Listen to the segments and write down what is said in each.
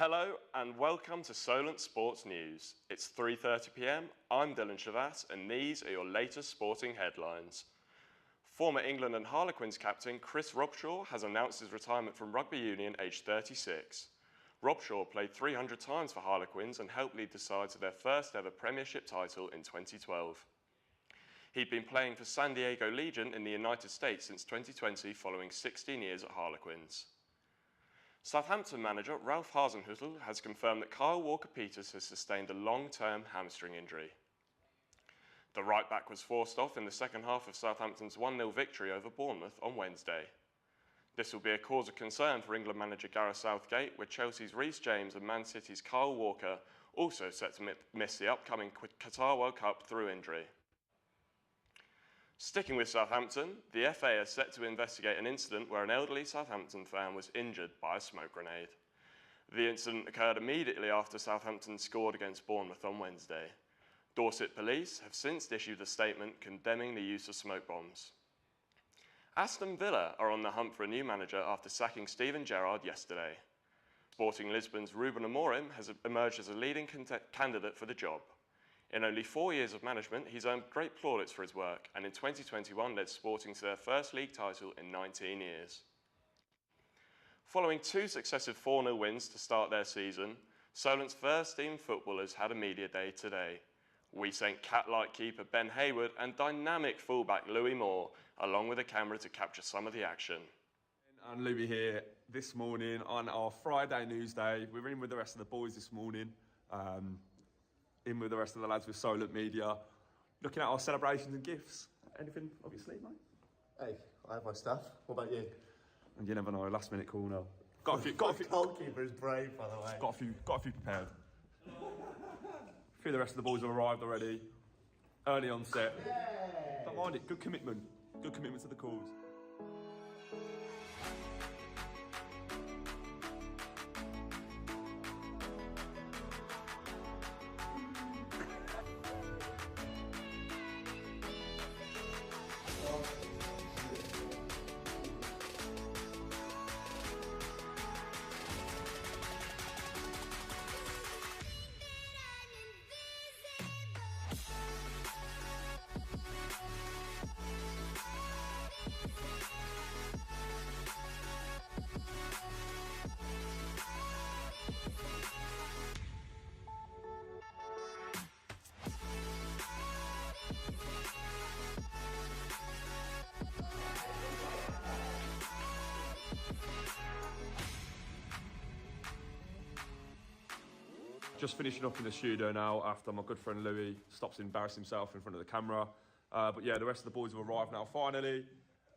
Hello and welcome to Solent Sports News. It's 3:30 p.m. I'm Dylan Shavas and these are your latest sporting headlines. Former England and Harlequins captain Chris Robshaw has announced his retirement from rugby union aged 36. Robshaw played 300 times for Harlequins and helped lead the side to their first ever Premiership title in 2012. He'd been playing for San Diego Legion in the United States since 2020 following 16 years at Harlequins. Southampton manager Ralph Hasenhüttl has confirmed that Kyle Walker-Peters has sustained a long-term hamstring injury. The right-back was forced off in the second half of Southampton's 1-0 victory over Bournemouth on Wednesday. This will be a cause of concern for England manager Gareth Southgate, with Chelsea's Reece James and Man City's Kyle Walker also set to miss the upcoming Qatar World Cup through injury. Sticking with Southampton, the FA is set to investigate an incident where an elderly Southampton fan was injured by a smoke grenade. The incident occurred immediately after Southampton scored against Bournemouth on Wednesday. Dorset police have since issued a statement condemning the use of smoke bombs. Aston Villa are on the hunt for a new manager after sacking Steven Gerrard yesterday. Sporting Lisbon's Ruben Amorim has emerged as a leading candidate for the job. In only 4 years of management, he's earned great plaudits for his work and in 2021 led Sporting to their first league title in 19 years. Following 2 successive 4-0 wins to start their season, Solent's first-team footballers had a media day today. We sent cat-like keeper Ben Hayward and dynamic fullback Louis Moore along with a camera to capture some of the action. And Louis here this morning on our Friday news day. We're in with the rest of the boys this morning. In with the rest of the lads with Solent Media, looking at our celebrations and gifts. Anything up your sleeve, mate? Hey, I have my stuff. What about you? And you never know, last minute call now. Got a few. Goalkeeper is brave, by the way. Got a few prepared. A few of the rest of the boys have arrived already. Early on set. Yay. Don't mind it. Good commitment. Good commitment to the cause. Just finishing up in the studio now after my good friend Louis stops to embarrass himself in front of the camera. But yeah, the rest of the boys have arrived now finally.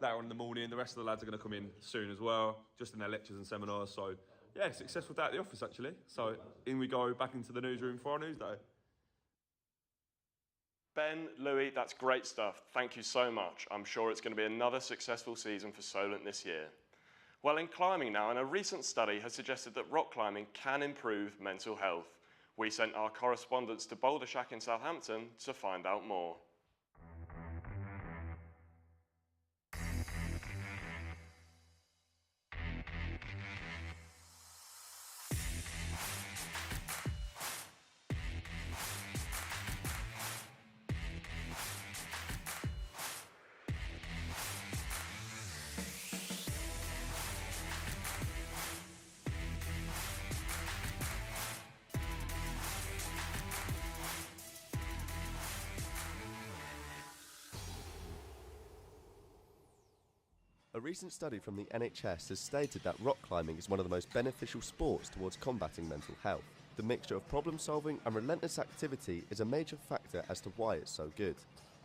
Later on in the morning, the rest of the lads are going to come in soon as well, just in their lectures and seminars. So yeah, successful day at the office actually. So in we go back into the newsroom for our news day. Ben, Louis, that's great stuff. Thank you so much. I'm sure it's going to be another successful season for Solent this year. Well, in climbing now, and a recent study has suggested that rock climbing can improve mental health. We sent our correspondents to Boulder Shack in Southampton to find out more. A recent study from the NHS has stated that rock climbing is one of the most beneficial sports towards combating mental health. The mixture of problem solving and relentless activity is a major factor as to why it's so good.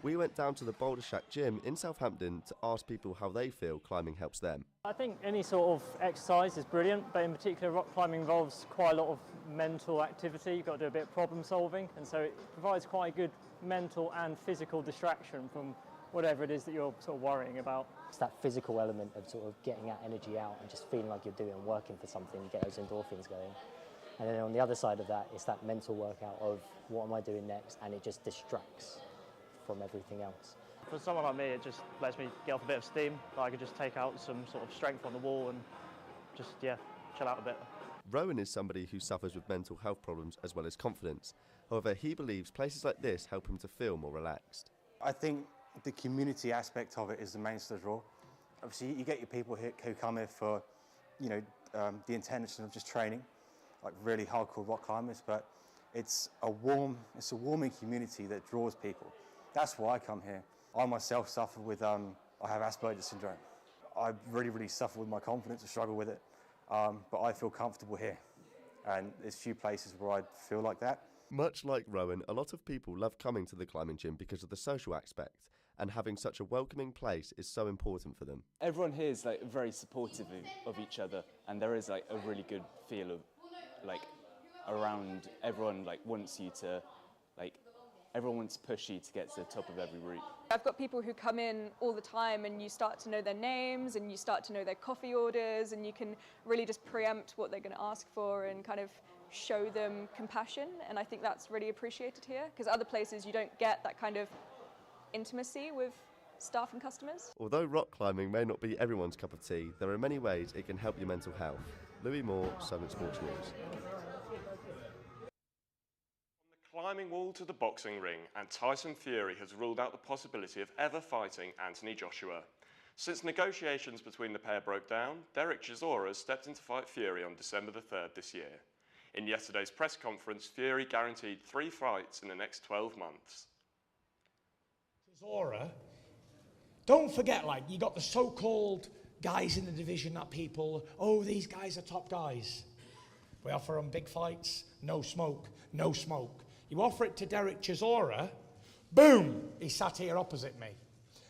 We went down to the Boulder Shack gym in Southampton to ask people how they feel climbing helps them. I think any sort of exercise is brilliant, but in particular rock climbing involves quite a lot of mental activity. You've got to do a bit of problem solving, and so it provides quite a good mental and physical distraction from whatever it is that you're sort of worrying about. It's that physical element of sort of getting that energy out and just feeling like you're doing working for something, you get those endorphins going. And then on the other side of that, it's that mental workout of what am I doing next, and it just distracts from everything else. For someone like me, it just lets me get off a bit of steam. I could just take out some sort of strength on the wall and just, yeah, chill out a bit. Rowan is somebody who suffers with mental health problems as well as confidence. However, he believes places like this help him to feel more relaxed. I think the community aspect of it is the main sort of draw. Obviously, you get your people here who come here for, the intention of just training, like really hardcore rock climbers, but it's a warming community that draws people. That's why I come here. I myself suffer with, I have Asperger's syndrome. I really suffer with my confidence, I struggle with it, but I feel comfortable here. And there's few places where I feel like that. Much like Rowan, a lot of people love coming to the climbing gym because of the social aspect, and having such a welcoming place is so important for them. Everyone here is very supportive of each other, and there is a really good feel of around. Everyone wants you to everyone wants to push you to get to the top of every route. I've got people who come in all the time, and you start to know their names and you start to know their coffee orders, and you can really just preempt what they're going to ask for and kind of show them compassion. And I think that's really appreciated here, because other places you don't get that kind of intimacy with staff and customers. Although rock climbing may not be everyone's cup of tea, there are many ways it can help your mental health. Louis Moore, Solent Sports News. From the climbing wall to the boxing ring, and Tyson Fury has ruled out the possibility of ever fighting Anthony Joshua. Since negotiations between the pair broke down, Derek Chisora has stepped in to fight Fury on December the 3rd this year. In yesterday's press conference, Fury guaranteed 3 fights in the next 12 months. Chisora, don't forget, you got the so-called guys in the division that people, these guys are top guys. We offer them big fights, no smoke, no smoke. You offer it to Derek Chisora, boom, he sat here opposite me.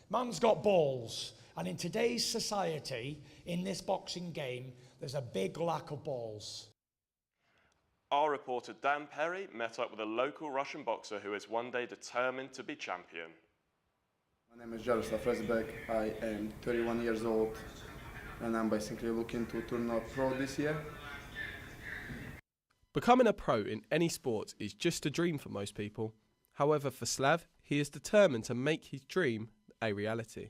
Man's got balls, and in today's society, in this boxing game, there's a big lack of balls. Our reporter Dan Perry met up with a local Russian boxer who is one day determined to be champion. My name is Jaroslav Rezbek. I am 31 years old, and I'm basically looking to turn up pro this year. Becoming a pro in any sport is just a dream for most people. However, for Slav, he is determined to make his dream a reality.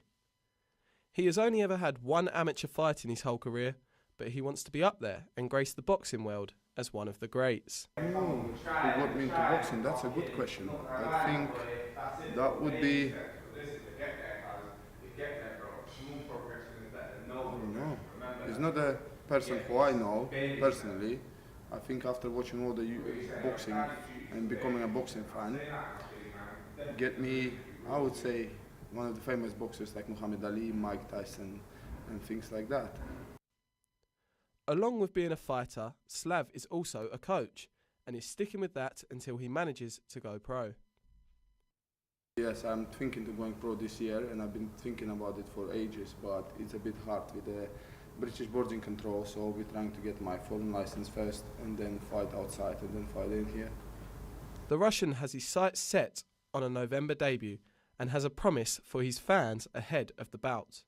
He has only ever had one amateur fight in his whole career, but he wants to be up there and grace the boxing world as one of the greats. Who got me into boxing? That's a good question. I think that would be... I don't know. He's not a person who I know personally. I think after watching all the boxing and becoming a boxing fan, get me, I would say, one of the famous boxers like Muhammad Ali, Mike Tyson, and things like that. Along with being a fighter, Slav is also a coach, and is sticking with that until he manages to go pro. Yes, I'm thinking of going pro this year, and I've been thinking about it for ages, but it's a bit hard with the British boarding control, so we're trying to get my foreign license first, and then fight outside, and then fight in here. The Russian has his sights set on a November debut, and has a promise for his fans ahead of the bout.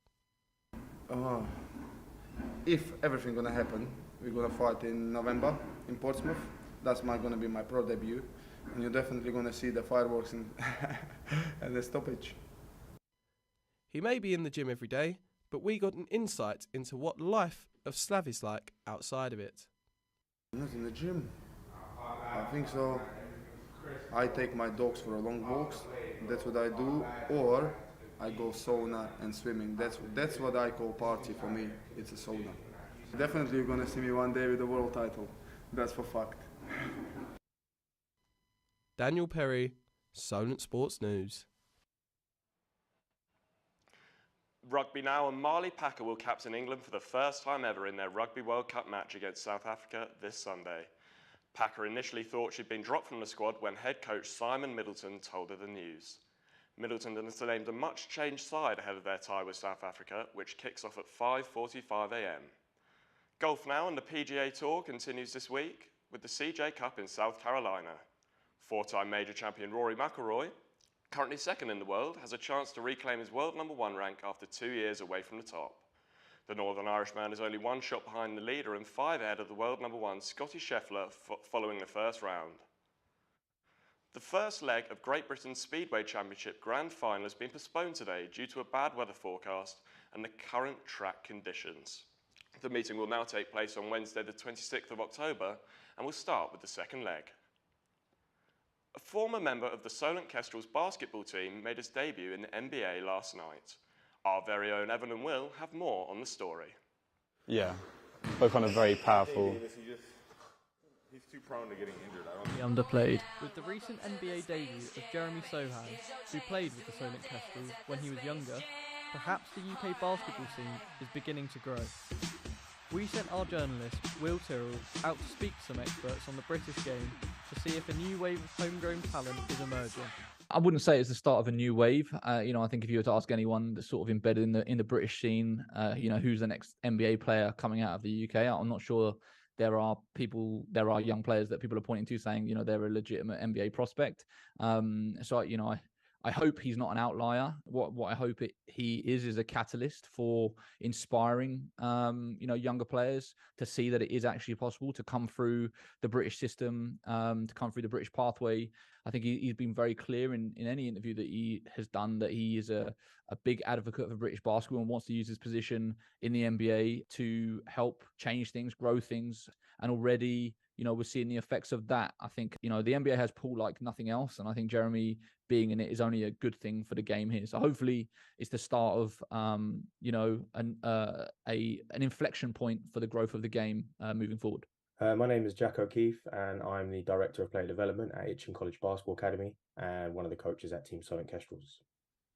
If everything gonna happen, we're gonna fight in November in Portsmouth. That's gonna be my pro debut, and you're definitely gonna see the fireworks and the stoppage. He may be in the gym every day, but we got an insight into what life of Slav is like outside of it. Not in the gym. I think so. I take my dogs for a long walks. That's what I do, or I go sauna and swimming. That's what I call party for me. It's a sauna. Definitely you're gonna see me one day with the world title. That's for fact. Daniel Perry, Solent Sports News. Rugby now, and Marley Packer will captain England for the first time ever in their Rugby World Cup match against South Africa this Sunday. Packer initially thought she'd been dropped from the squad when head coach Simon Middleton told her the news. Middleton has named a much-changed side ahead of their tie with South Africa, which kicks off at 5:45 a.m. Golf now, and the PGA Tour continues this week with the CJ Cup in South Carolina. 4-time major champion Rory McIlroy, currently second in the world, has a chance to reclaim his world #1 rank after 2 years away from the top. The Northern Irishman is only 1 shot behind the leader and 5 ahead of the world #1 Scotty Scheffler following the first round. The first leg of Great Britain's Speedway Championship Grand Final has been postponed today due to a bad weather forecast and the current track conditions. The meeting will now take place on Wednesday the 26th of October and will start with the second leg. A former member of the Solent Kestrels basketball team made his debut in the NBA last night. Our very own Evan and Will have more on the story. Yeah, both kind of very powerful. He's too prone to getting injured. Underplayed. With the recent NBA debut of Jeremy Sohan, who played with the Solent Kestrels when he was younger, perhaps the UK basketball scene is beginning to grow. We sent our journalist, Will Tyrrell, out to speak to some experts on the British game to see if a new wave of homegrown talent is emerging. I wouldn't say it's the start of a new wave. I think if you were to ask anyone that's sort of embedded in the British scene, who's the next NBA player coming out of the UK, I'm not sure there are young players that people are pointing to saying, they're a legitimate NBA prospect. I hope he's not an outlier. What I hope he is a catalyst for inspiring, younger players to see that it is actually possible to come through the British system, to come through the British pathway. I think he's been very clear in any interview that he has done that he is a big advocate for British basketball and wants to use his position in the NBA to help change things, grow things. And already, we're seeing the effects of that. I think, the NBA has pull like nothing else. And I think Jeremy being in it is only a good thing for the game here. So hopefully it's the start of, an inflection point for the growth of the game moving forward. My name is Jack O'Keefe and I'm the Director of Player Development at Itchen College Basketball Academy and one of the coaches at Team Solent Kestrels.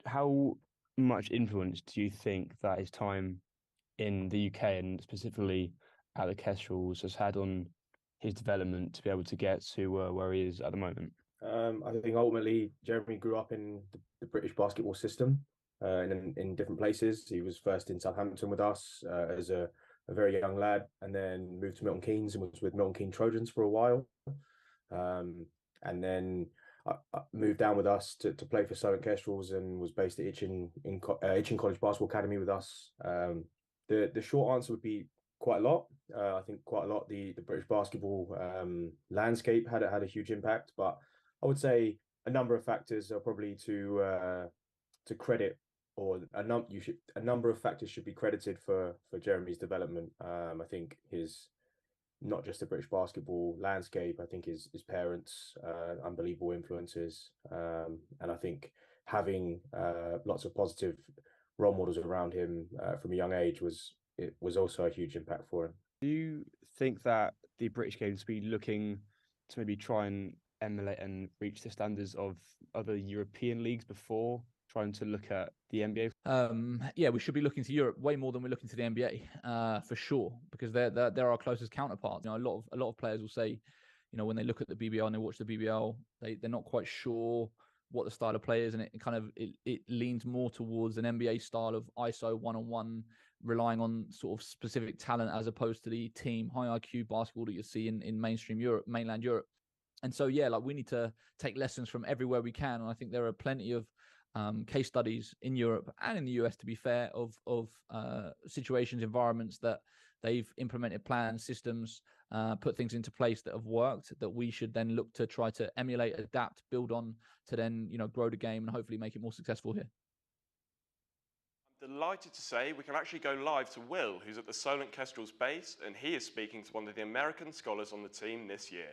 How much influence do you think that his time in the UK and specifically at the Kestrels has had on his development to be able to get to where he is at the moment? I think ultimately Jeremy grew up in the British basketball system in different places. He was first in Southampton with us as a very young lad, and then moved to Milton Keynes and was with Milton Keynes Trojans for a while. And then I moved down with us to play for Solent Kestrels and was based at Itchen College Basketball Academy with us. The short answer would be quite a lot. I think quite a lot. The British basketball landscape had a huge impact, but I would say a number of factors are probably to credit, or a number of factors should be credited for Jeremy's development. I think his, not just the British basketball landscape, I think his parents, unbelievable influences, and I think having lots of positive role models around him from a young age was also a huge impact for him. Do you think that the British game to be looking to maybe try and emulate and reach the standards of other European leagues before trying to look at the NBA? Yeah, we should be looking to Europe way more than we're looking to the NBA, for sure, because they're our closest counterparts. A lot of players will say, when they look at the BBL and they watch the BBL, they're not quite sure what the style of play is, and it leans more towards an NBA style of ISO one-on-one, relying on sort of specific talent as opposed to the team high IQ basketball that you see in mainstream Europe, mainland Europe. And so, we need to take lessons from everywhere we can. And I think there are plenty of case studies in Europe and in the US, to be fair, of situations, environments that they've implemented plans, systems, put things into place that have worked, that we should then look to try to emulate, adapt, build on to then, grow the game and hopefully make it more successful here. I'm delighted to say we can actually go live to Will, who's at the Solent Kestrels base, and he is speaking to one of the American scholars on the team this year.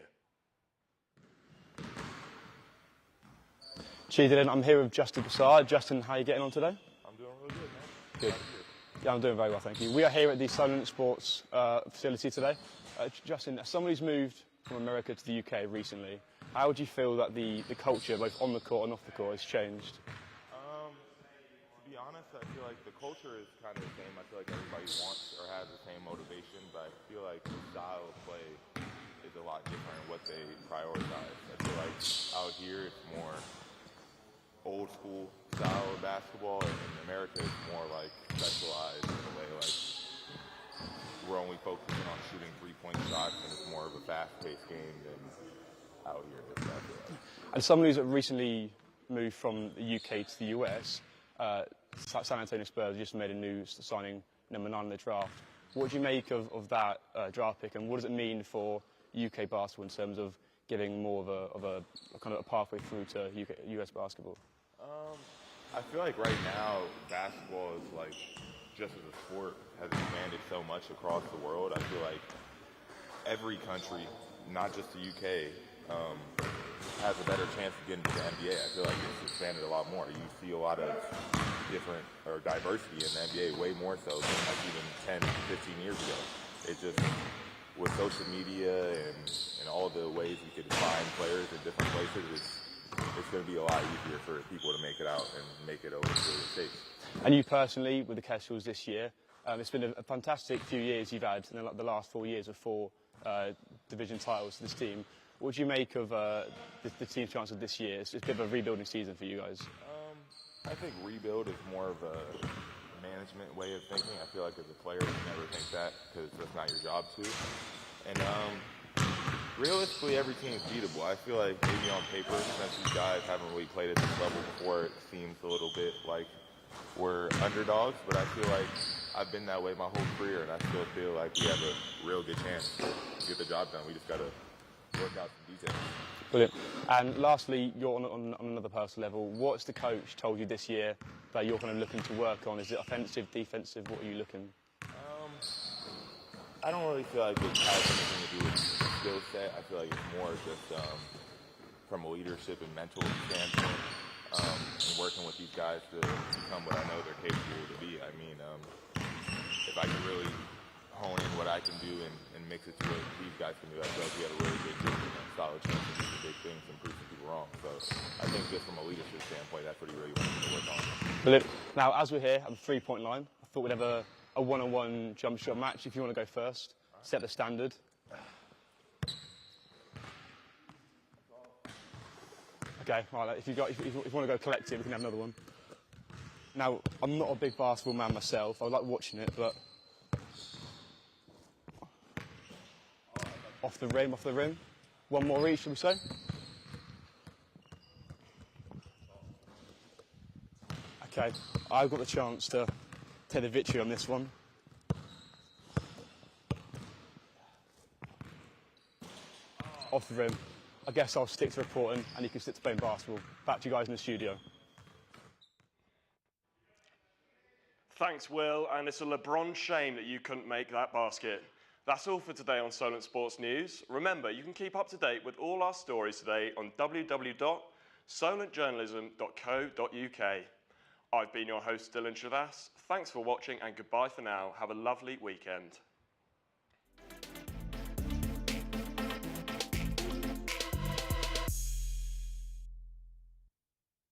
Cheers, Dylan. I'm here with Justin Broussard. Justin, how are you getting on today? I'm doing really good, man. Good. Yeah, I'm doing very well, thank you. We are here at the Solent Sports facility today. Justin, as someone who's moved from America to the UK recently, how would you feel that the culture, both on the court and off the court, has changed? To be honest, I feel like the culture is kind of the same. I feel like everybody wants or has the same motivation, but I feel like the style of play is a lot different in what they prioritize. I feel like out here it's more old school style of basketball, and in America it's more like specialized in a way, like we're only focusing on shooting 3-point shots, and it's more of a fast-paced game than out here. And someone who's recently moved from the UK to the US, San Antonio Spurs just made a new signing, number 9 in the draft. What do you make of that draft pick, and what does it mean for UK basketball in terms of giving more of a kind of a pathway through to US basketball? I feel like right now basketball is like, just as a sport, has expanded so much across the world. I feel like every country, not just the UK, has a better chance of getting to the NBA. I feel like it's expanded a lot more. You see a lot of different or diversity in the NBA, way more so than like even 10, 15 years ago. It just, with social media and all the ways we could find players in different places, it's going to be a lot easier for people to make it out and make it over to the States. And you personally, with the Kestrels this year, it's been a fantastic few years you've had in the last 4 years of 4 division titles for this team. What do you make of the team's chances this year? It's a bit of a rebuilding season for you guys. I think rebuild is more of a management way of thinking. I feel like as a player, you never think that because that's not your job to. And realistically, every team is beatable. I feel like maybe on paper, since these guys haven't really played at this level before, it seems a little bit like we're underdogs. But I feel like I've been that way my whole career, and I still feel like we have a real good chance to get the job done. We just got to work out some details. Brilliant. And lastly, you're on another personal level. What's the coach told you this year that you're kind of looking to work on? Is it offensive, defensive? What are you looking? I don't really feel like it has anything to do with skill set. I feel like it's more just from a leadership and mental standpoint, and working with these guys to become what I know they're capable to be. I mean, if I can really hone in what I can do and mix it to what these guys can do, I feel like we have a really good group and a solid chance to do some big things and prove some people wrong. So I think just from a leadership standpoint, that's what he really wants me to work on. Brilliant. Now, as we're here at the three-point line, I thought we'd have a one-on-one jump shot match. If you want to go first, set the standard. Okay, right, if you want to go collective, we can have another one. Now, I'm not a big basketball man myself. I like watching it, but off the rim. One more each, shall we say? Okay, I've got the chance to take the victory on this one. Off the rim. I guess I'll stick to reporting and you can stick to playing basketball. Back to you guys in the studio. Thanks, Will, and it's a LeBron shame that you couldn't make that basket. That's all for today on Solent Sports News. Remember, you can keep up to date with all our stories today on www.solentjournalism.co.uk. I've been your host, Dylan Travass. Thanks for watching and goodbye for now. Have a lovely weekend.